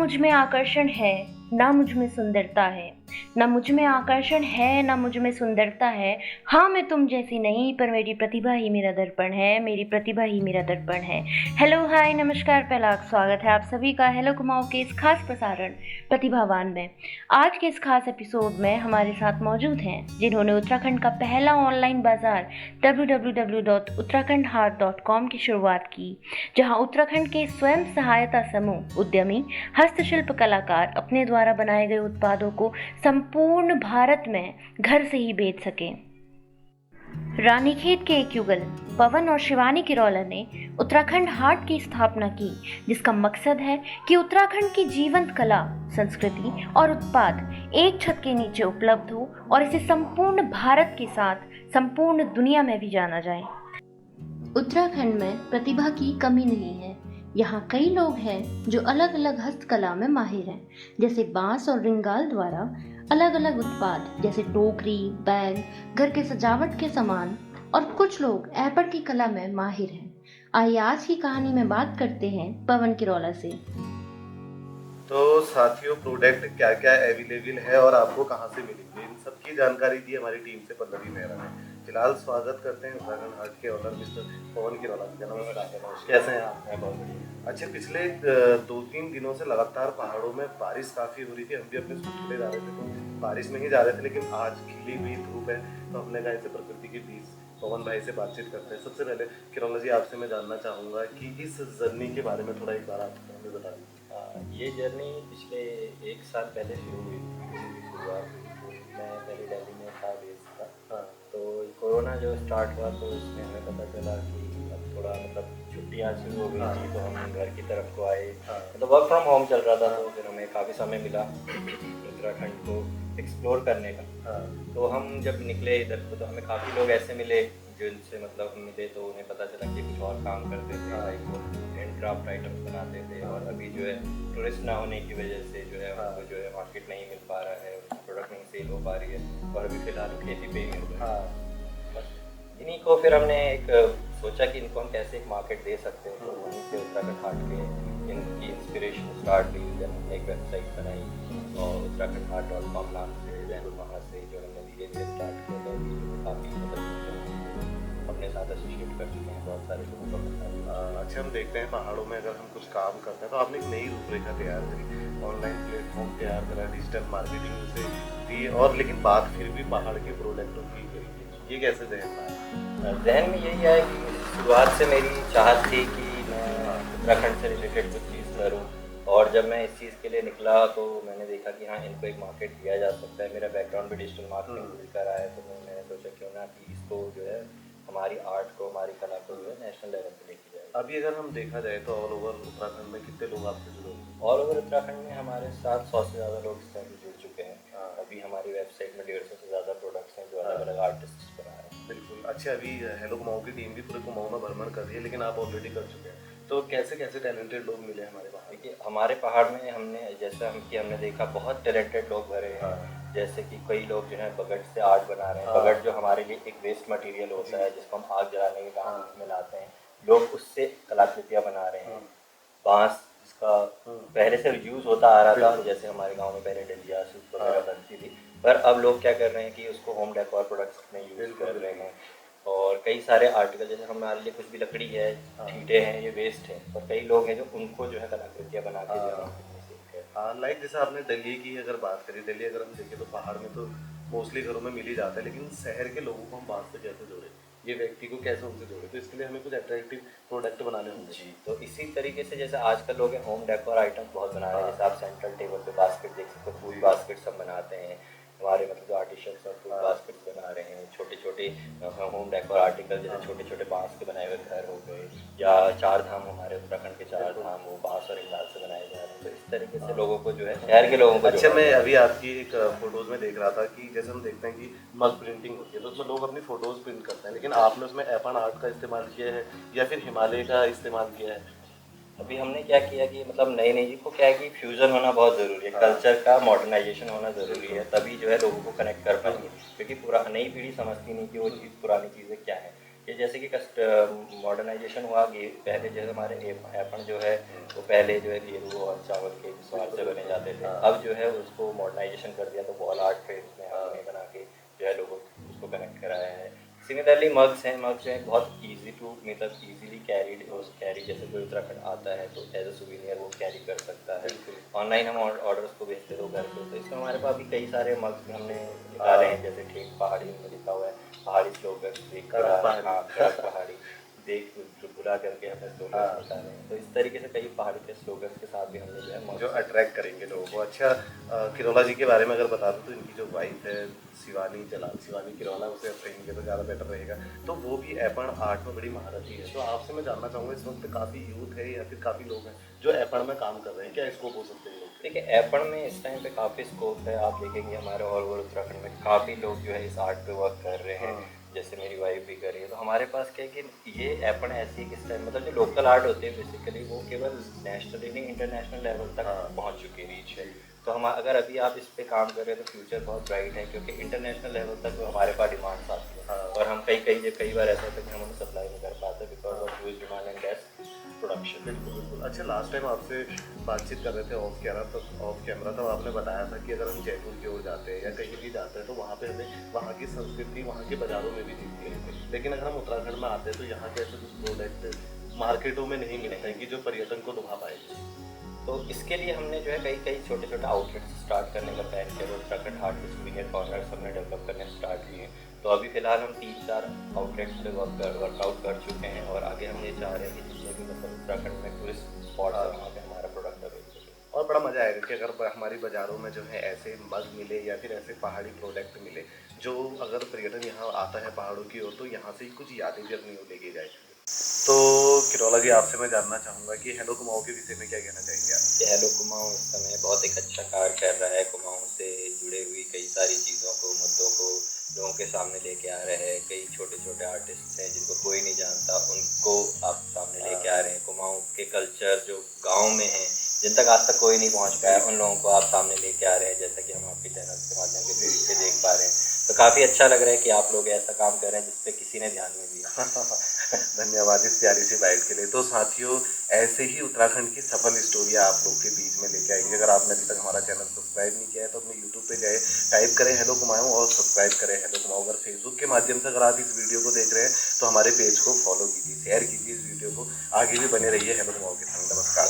मुझ में आकर्षण है, ना मुझ में सुंदरता है। ना मुझ में आकर्षण है, ना मुझ में सुंदरता है। हाँ, मैं तुम जैसी नहीं, पर मेरी प्रतिभा ही मेरा दर्पण है, मेरी प्रतिभा ही मेरा दर्पण है। हेलो, हाय, नमस्कार, पहला स्वागत है आप सभी का हेलो कुमाऊं के इस खास प्रसारण प्रतिभावान में। आज के इस खास एपिसोड में हमारे साथ मौजूद हैं जिन्होंने उत्तराखंड का पहला ऑनलाइन बाजार www.uttarakhandhaat.com की शुरुआत की, जहां उत्तराखंड के स्वयं सहायता समूह उद्यमी हस्तशिल्प कलाकार अपने द्वारा बनाए गए उत्पादों को संपूर्ण भारत में घर से ही बेच सकें। रानीखेत के एक युगल पवन और शिवानी किरौला ने उत्तराखंड हाट की स्थापना की, जिसका मकसद है कि उत्तराखंड की जीवंत कला, संस्कृति और उत्पाद एक छत के नीचे उपलब्ध हो और इसे संपूर्ण भारत के साथ संपूर्ण दुनिया में भी जाना जाए। उत्तराखंड में प्रतिभा की कमी नहीं है। यहाँ कई लोग हैं जो अलग अलग हस्तकला में माहिर हैं, जैसे बांस और रिंगाल द्वारा अलग अलग उत्पाद जैसे टोकरी, बैग, घर के सजावट के सामान, और कुछ लोग ऐपड़ की कला में माहिर हैं। आइए आज की कहानी में बात करते हैं पवन किरौला से। तो साथियों, प्रोडक्ट क्या क्या अवेलेबल है और आपको कहाँ से मिलेंगे, इन सब की जानकारी दी हमारी टीम से पल्लवी मेहरा ने। फिलहाल स्वागत करते हैं उत्तराखंड हाट के ऑनर मिस्टर पवन किरौला जी का। नमस्कार, कैसे हैं आप? बहुत बढ़िया। अच्छा, पिछले 2-3 दिनों से लगातार पहाड़ों में बारिश काफ़ी हो रही थी। हम भी अपने शूट के लिए जा रहे थे तो बारिश में ही जा रहे थे, लेकिन आज खिली हुई धूप है तो हमने कहा इसे प्रकृति के बीच पवन भाई से बातचीत करते हैं। सबसे पहले किरौला जी, आपसे मैं जानना चाहूँगा कि इस जर्नी के बारे में थोड़ा एक बार आप हमें बता दीजिए। ये जर्नी पिछले 1 साल पहले शुरू हुई थी। शुरुआत मैं पहले दिल्ली में था, बेस था। हाँ, तो कोरोना जो स्टार्ट हुआ तो उसमें हमें पता चला कि अब थोड़ा छुट्टियाँ शुरू हो गई थी, तो हम घर की तरफ को आए। वर्क फ्रॉम होम चल रहा था, तो फिर हमें काफ़ी समय मिला उत्तराखंड को एक्सप्लोर करने का। तो हम जब निकले इधर को तो हमें काफ़ी लोग ऐसे मिले जिनसे हम मिले, तो उन्हें पता चला कि कुछ और काम करते थे, लाइक वो हैंडक्राफ्ट आइटम्स बनाते थे। और अभी जो है टूरिस्ट ना होने की वजह से जो है उनको जो है मार्केट नहीं मिल पा रहा है, उनकी प्रोडक्ट नहीं सेल हो पा रही है, और अभी फिलहाल खेती पे ही मिल रहा है। बस इन्हीं को फिर हमने एक सोचा कि इनको हम कैसे एक मार्केट दे सकते हैं, तो वहीं से उत्तराखंड हाट के इनकी इंस्पिरेशन स्टार्ट हुई। जब हमने एक वेबसाइट बनाई और उत्तराखंड.com नाम से, दैन वहाँ से जो हमने धीरे धीरे स्टार्ट किया, तो अभी काफ़ी अपने साथ एसोसिएट कर चुके हैं बहुत सारे लोगों को। अच्छा, हम देखते हैं पहाड़ों में अगर हम कुछ काम करते हैं तो आपने एक नई रूपरेखा तैयार करी, ऑनलाइन प्लेटफॉर्म तैयार करा, डिजिटल मार्केटिंग से दी, और लेकिन बात फिर भी पहाड़ के प्रोडक्टों की करी। ये कैसे जहन में आया? जहन में यही है कि शुरुआत से मेरी चाहत थी कि मैं उत्तराखंड से रिलेटेड कुछ चीज़ करूँ, और जब मैं इस चीज़ के लिए निकला तो मैंने देखा कि हाँ, इनको एक मार्केट दिया जा सकता है। मेरा बैकग्राउंड भी डिजिटल मार्केटिंग का रहा है, तो मैंने सोचा क्यों ना कि इसको जो है हमारी आर्ट को, हमारी कला को जो है नेशनल लेवल पे लेके जाए। अभी अगर हम देखा जाए तो ऑल ओवर उत्तराखंड में कितने लोग आपसे जुड़े हुए हैं? ऑल ओवर उत्तराखंड में हमारे साथ 100 से ज़्यादा लोग इस टाइम जुड़ चुके हैं। अभी हमारी वेबसाइट में 150 से ज़्यादा प्रोडक्ट्स हैं जो अलग अलग आर्टिस्ट बना रहे हैं। बिल्कुल। अच्छा, अभी हेलो कुमाऊं की टीम भी पूरे कुमाऊं में भ्रमण कर रही है, लेकिन आप ऑलरेडी कर चुके हैं, तो कैसे कैसे टैलेंटेड लोग मिले हमारे पहाड़? देखिए, हमारे पहाड़ में हमने देखा बहुत टैलेंटेड लोग भरे हैं। जैसे कि कई लोग जो है बगट से आर्ट बना रहे हैं। बगट जो हमारे लिए एक वेस्ट मटेरियल होता है, जिसको हम आग जलाने के काम में लाते हैं, लोग उससे कलाकृतियाँ बना रहे हैं। बांस जिसका पहले से यूज़ होता आ रहा था, जैसे हमारे गांव में पहले डलिया सूप वगैरह बनती थी, पर अब लोग क्या कर रहे हैं कि उसको होम डेकोर प्रोडक्ट्स में यूज़ कर रहे हैं। और कई सारे आर्टिकल, जैसे हमारे लिए कुछ भी लकड़ी है, ईंटें हैं, ये वेस्ट है, और कई लोग हैं जो उनको जो है कलाकृतियाँ बना के जो है हाँ, लाइक जैसे आपने डलिए की अगर बात करी, डलिए अगर हम देखें तो पहाड़ में तो मोस्टली घरों में मिल ही जाता है, लेकिन शहर के लोगों को हम बात से कैसे जोड़े, ये व्यक्ति को कैसे उनसे जोड़े, तो इसके लिए हमें कुछ अट्रैक्टिव प्रोडक्ट बनाने होंगे। जी, तो इसी तरीके से जैसे आजकल लोग होम डेकोर आइटम्स बहुत बना रहे हैं। जैसे आप सेंट्रल टेबल पे बास्केट देख सकते हो, फूड बास्केट सब बनाते हैं हमारे, जो आर्टिस्ट सब फूड बास्केट बना रहे हैं। छोटे छोटे होम डेकोर आर्टिकल, जैसे छोटे छोटे बांस के बनाए हुए घर हो गए, या 4 धाम, हमारे उत्तराखंड के 4 धाम वो बांस और इंदाज से बनाए जा रहे हैं। तो इस तरीके से लोगों को जो है, शहर के लोगों को। अच्छा, मैं अभी आपकी एक फोटोज़ में देख रहा था कि जैसे हम देखते हैं कि मग प्रिंटिंग होती है तो उसमें लोग अपनी फ़ोटोज़ प्रिंट करते हैं, लेकिन आपने उसमें एपन आर्ट का इस्तेमाल किया है या फिर हिमालय का इस्तेमाल किया है? अभी हमने क्या किया कि नई नई चीज़ को क्या है कि फ्यूज़न होना बहुत ज़रूरी है। कल्चर का मॉडर्नाइजेशन होना ज़रूरी है, तभी जो है लोगों को कनेक्ट कर पाएंगे। क्योंकि नई पीढ़ी समझती नहीं कि वो चीज़, पुरानी चीज़ें क्या है, कि जैसे कि मॉडर्नाइजेशन हुआ, पहले जो है हमारे एपन जो है वो पहले जो है गेरू और चावल के स्वाद से बने जाते थे। अब जो है उसको मॉडर्नाइजेशन कर दिया, तो वॉल आर्ट पे उसमें हमने बना के जो है लोगों उसको कनेक्ट कराया है। सिमिलरली मग्स हैं, मग्स जो है बहुत ईजी टू मतलब ईजिली कैरी, जैसे कोई उत्तराखंड आता है तो एज अ सुवीनियर वो कैरी कर सकता है। ऑनलाइन हम ऑर्डर्स को भेजते तो घर पे, तो इसमें हमारे पास भी कई सारे मग्स भी हमने निकाले हैं, जैसे ठीक पहाड़ी में लिखा हुआ है पहाड़ी स्लोगन, देख कड़क पहाड़ी। हाँ कड़क पहाड़ी देख बुला करके हमने स्लोगन निकाले हैं। तो इस तरीके से कई पहाड़ी के स्लोगन के साथ भी हमने जो है जो अट्रैक्ट करेंगे लोगों को। अच्छा, किरोला जी के बारे में अगर बता दूं तो इनकी जो वाइफ है शिवानी किरोला, उसे अब कहेंगे तो ज़्यादा बेटर रहेगा, तो वो भी एपण आर्ट में बड़ी महारथी है। तो आपसे मैं जानना चाहूँगा, इस वक्त काफ़ी यूथ है या फिर काफ़ी लोग हैं जो एपण में काम कर रहे हैं, क्या स्कोप हो सकते हैं लोग? देखिए एपण में इस टाइम पे काफ़ी स्कोप है। आप देखेंगे हमारे ऑल ओवर उत्तराखंड में काफ़ी लोग जो है इस आर्ट पे वर्क कर रहे हैं, जैसे मेरी वाइफ भी कर रही है। तो हमारे पास क्या है कि ये एपण ऐसी किस टाइम मतलब जो लोकल आर्ट होते हैं बेसिकली वो केवल नेशनल नहीं इंटरनेशनल लेवल तक पहुंच चुकी रीच है। तो हम अगर अभी आप इस पे काम कर रहे हैं तो फ्यूचर बहुत ब्राइट है, क्योंकि इंटरनेशनल लेवल तक हमारे पास डिमांड्स आती है और हम कई बार ऐसा होता है कि हम उन्हें सप्लाई नहीं कर पाते because of huge demand and less production. बिल्कुल बिल्कुल। अच्छा, लास्ट टाइम आपसे बातचीत कर रहे थे ऑफ कैमरा तब आपने बताया था कि अगर हम जयपुर की ओर जाते हैं या कहीं भी जाते हैं तो वहाँ पे हमें वहाँ की संस्कृति, वहाँ के बाज़ारों में भी दिखती है, लेकिन अगर हम उत्तराखंड में आते हैं तो यहाँ के ऐसे कुछ प्रोडक्ट मार्केटों में नहीं मिलते हैं कि जो पर्यटन को लुभा पाएंगे। तो इसके लिए हमने जो है कई छोटे आउटलेट्स स्टार्ट करने का प्लान किया। उत्तराखंड हार्ट के सुवीनियर कॉर्नर्स हमने डेवलप करने स्टार्ट किए हैं। तो अभी फ़िलहाल हम 3-4 आउटलेट्स पे वर्कआउट कर चुके हैं और आगे हम ये चाह रहे हैं कि जितने भी मतलब उत्तराखंड में टूरिस्ट स्पॉट है वहाँ पे हमारा प्रोडक्ट अवेलेबल है। और बड़ा मज़ा आएगा कि अगर हमारी बाज़ारों में जो है ऐसे मग मिले या फिर ऐसे पहाड़ी प्रोडक्ट मिले जो अगर पर्यटन यहाँ आता है पहाड़ों की ओर, तो यहाँ से ही कुछ यादें भी अपनी ओर लेके जाए। तो किरोला जी, आपसे मैं जानना चाहूँगा कि हेलो कुमाऊँ के विषय में क्या कहना चाहेंगे आप? कि हेलो कुमाऊँ इस समय बहुत एक अच्छा कार्य कर रहा है। कुमाऊँ से जुड़े हुई कई सारी चीज़ों को, मुद्दों को लोगों के सामने लेके आ रहे हैं। कई छोटे आर्टिस्ट हैं जिनको कोई नहीं जानता, उनको आप सामने लेके आ रहे हैं। कुमाऊँ के कल्चर जो गांव में है, जिन तक आज तक कोई नहीं पहुंच पाया, उन लोगों को आप सामने लेके आ रहे हैं, जैसा कि हम आपके चैनल के माध्यम से देख पा रहे हैं। तो काफ़ी अच्छा लग रहा है कि आप लोग ऐसा काम कर रहे हैं जिस पे किसी ने ध्यान नहीं दिया। धन्यवाद इस प्यारी सी बाइट के लिए। तो साथियों, ऐसे ही उत्तराखंड की सफल स्टोरियाँ आप लोग के बीच में लेके आएंगे। अगर आपने अभी तक हमारा चैनल सब्सक्राइब नहीं किया है तो अपने यूट्यूब पे जाए, टाइप करें हेलो कुमाऊँ और सब्सक्राइब करें हेलो कुमाऊँ। अगर फेसबुक के माध्यम से अगर आप इस वीडियो को देख रहे हैं तो हमारे पेज को फॉलो कीजिए, शेयर कीजिए इस वीडियो को, आगे भी बने रहिए हेलो कुमाऊँ के संग। नमस्कार।